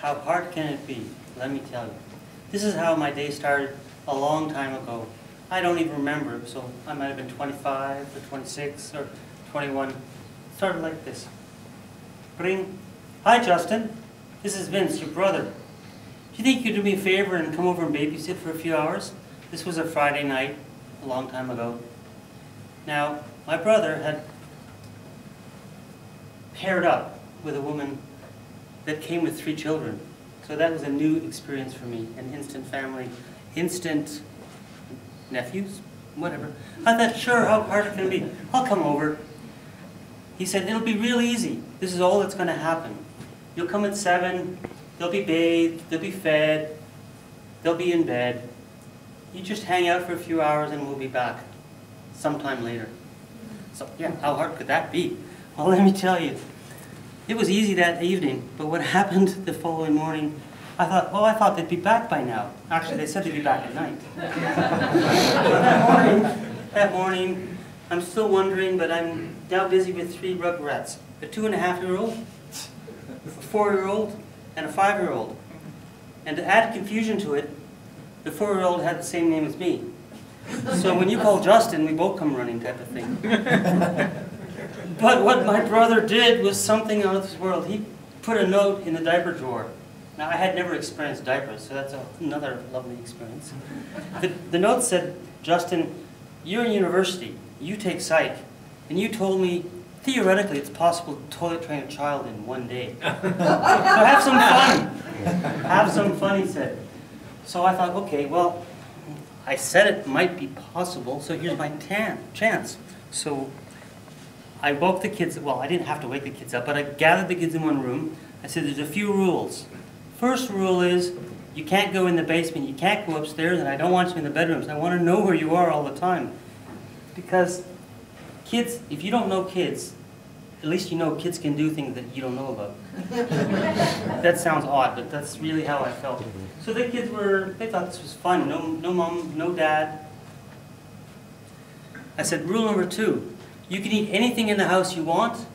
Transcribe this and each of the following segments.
How hard can it be? Let me tell you. This is how my day started a long time ago. I don't even remember, so I might have been 25 or 26 or 21. It started like this. Ring. Hi, Justin. This is Vince, your brother. Do you think you'd do me a favor and come over and babysit for a few hours? This was a Friday night, a long time ago. Now, my brother had paired up with a woman that came with 3 children. So that was a new experience for me, an instant family, instant nephews, whatever. I thought, sure, how hard can it be? I'll come over. He said, it'll be real easy. This is all that's going to happen. You'll come at 7, they'll be bathed, they'll be fed, they'll be in bed. You just hang out for a few hours and we'll be back sometime later. So yeah, how hard could that be? Well, let me tell you. It was easy that evening, but what happened the following morning, I thought they'd be back by now. Actually, they said they'd be back at night. that morning, I'm still wondering, but I'm now busy with 3 rugrats. A 2.5-year-old, a 4-year-old, and a 5-year-old. And to add confusion to it, the 4-year-old had the same name as me. So when you call Justin, we both come running type of thing. But what my brother did was something out of this world. He put a note in the diaper drawer. Now, I had never experienced diapers, so that's another lovely experience. The note said, Justin, you're in university, you take psych, and you told me, theoretically, it's possible to toilet train a child in 1 day. So have some fun. Have some fun, he said. So I thought, okay, well, I said it might be possible, so here's my chance. So I woke the kids, well, I didn't have to wake the kids up, but I gathered the kids in one room. I said, there's a few rules. First rule is, you can't go in the basement, you can't go upstairs, and I don't want you in the bedrooms. I want to know where you are all the time. Because kids, if you don't know kids, at least you know kids can do things that you don't know about. That sounds odd, but that's really how I felt. So the kids they thought this was fun. No mom, no dad. I said, rule number 2. You can eat anything in the house you want.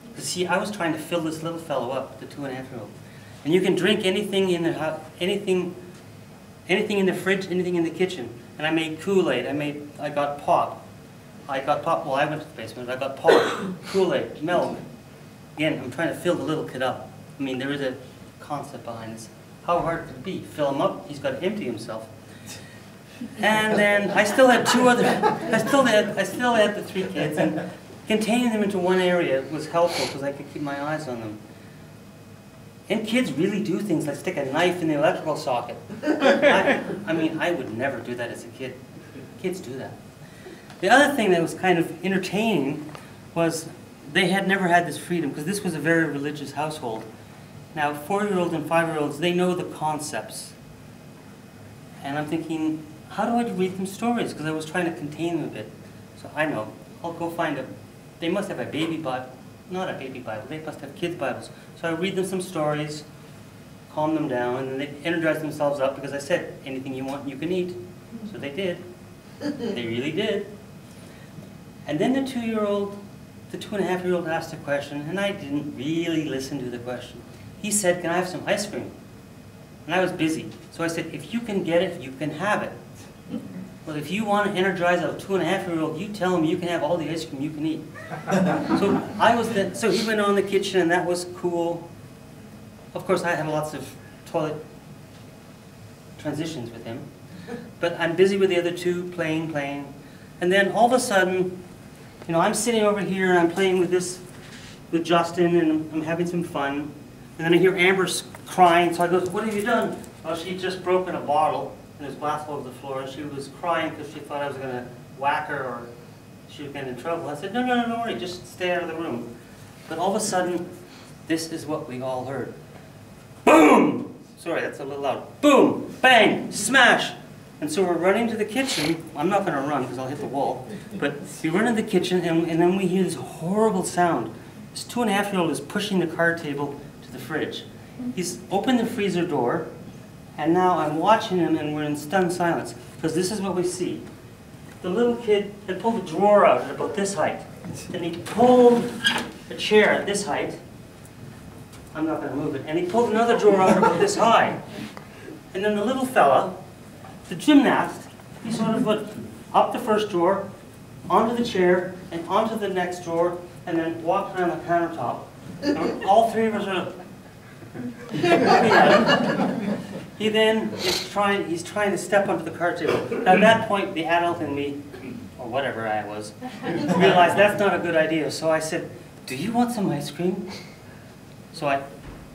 Because see, I was trying to fill this little fellow up, the 2.5-year-old. And you can drink anything in the house, anything in the fridge, anything in the kitchen. And I made Kool-Aid. I got pop. Well, I went to the basement. I got pop, Kool-Aid, milk. Again, I'm trying to fill the little kid up. I mean, there is a concept behind this. How hard could it be? Fill him up. He's got to empty himself. And then I still had I still had the 3 kids, and containing them into one area was helpful because I could keep my eyes on them. And kids really do things like stick a knife in the electrical socket. I mean, I would never do that as a kid. Kids do that. The other thing that was kind of entertaining was they had never had this freedom because this was a very religious household. Now, 4-year-olds and 5-year-olds, they know the concepts. And I'm thinking, how do I read them stories? Because I was trying to contain them a bit. So I know, I'll go find they must have a baby Bible. Not a baby Bible, they must have kids' Bibles. So I read them some stories, calm them down, and then they energize themselves up because I said, anything you want, you can eat. So they did. They really did. And then the 2.5-year-old asked a question, and I didn't really listen to the question. He said, can I have some ice cream? And I was busy. So I said, if you can get it, you can have it. Well, if you want to energize a 2.5-year-old, you tell him you can have all the ice cream you can eat. So he went on in the kitchen, and that was cool. Of course, I have lots of toilet transitions with him. But I'm busy with the other 2, playing. And then all of a sudden, you know, I'm sitting over here, and I'm playing with Justin, and I'm having some fun. And then I hear Amber crying, so I go, what have you done? Well, she'd just broken a bottle, and there's glass all over the floor, and she was crying because she thought I was going to whack her or she would get in trouble. I said, no, don't worry, just stay out of the room. But all of a sudden, this is what we all heard. Boom! Sorry, that's a little loud. Boom! Bang! Smash! And so we're running to the kitchen. I'm not going to run because I'll hit the wall. But we run into the kitchen, and then we hear this horrible sound. This 2.5-year-old is pushing the card table to the fridge. He's opened the freezer door, and now I'm watching him, and we're in stunned silence. Because this is what we see. The little kid had pulled a drawer out at about this height. And he pulled a chair at this height. I'm not going to move it. And he pulled another drawer out about this high. And then the little fella, the gymnast, he sort of went up the first drawer, onto the chair, and onto the next drawer, and then walked around the countertop. And all three of us are looking at him. He then he's trying to step onto the card table. Now, at that point, the adult in me, or whatever I was, realized that's not a good idea. So I said, "Do you want some ice cream?" So I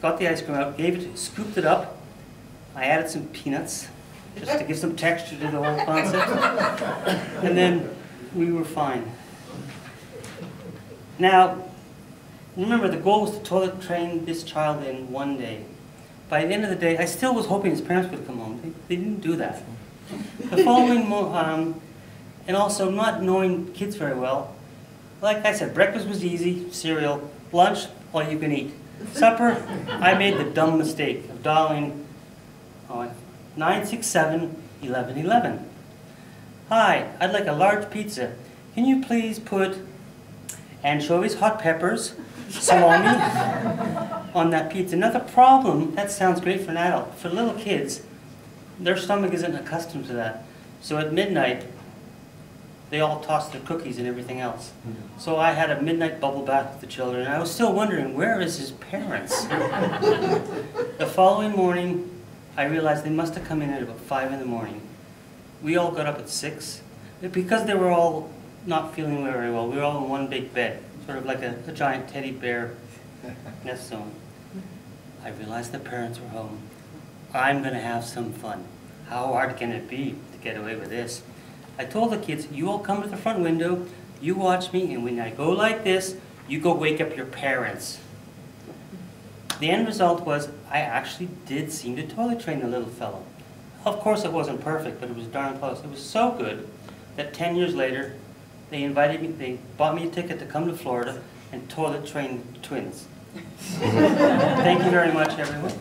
got the ice cream out, scooped it up. I added some peanuts, just to give some texture to the whole concept. And then we were fine. Now, remember, the goal was to toilet train this child in one day. By the end of the day, I still was hoping his parents would come home. They didn't do that. The following and also not knowing kids very well, like I said, breakfast was easy, cereal. Lunch, all you can eat. Supper, I made the dumb mistake of dialing 967-1111. Hi, I'd like a large pizza. Can you please put anchovies, hot peppers, salami on that pizza? Now the problem, that sounds great for an adult. For little kids, their stomach isn't accustomed to that. So at midnight, they all tossed their cookies and everything else. So I had a midnight bubble bath with the children, and I was still wondering, where is his parents? The following morning, I realized they must have come in at about 5 in the morning. We all got up at 6. Because they were all not feeling very well, we were all in one big bed, sort of like a giant teddy bear nest zone. I realized the parents were home. I'm going to have some fun. How hard can it be to get away with this? I told the kids, you all come to the front window, you watch me, and when I go like this, you go wake up your parents. The end result was, I actually did seem to toilet train the little fellow. Of course it wasn't perfect, but it was darn close. It was so good that 10 years later, they bought me a ticket to come to Florida and toilet train twins. Thank you very much, everyone.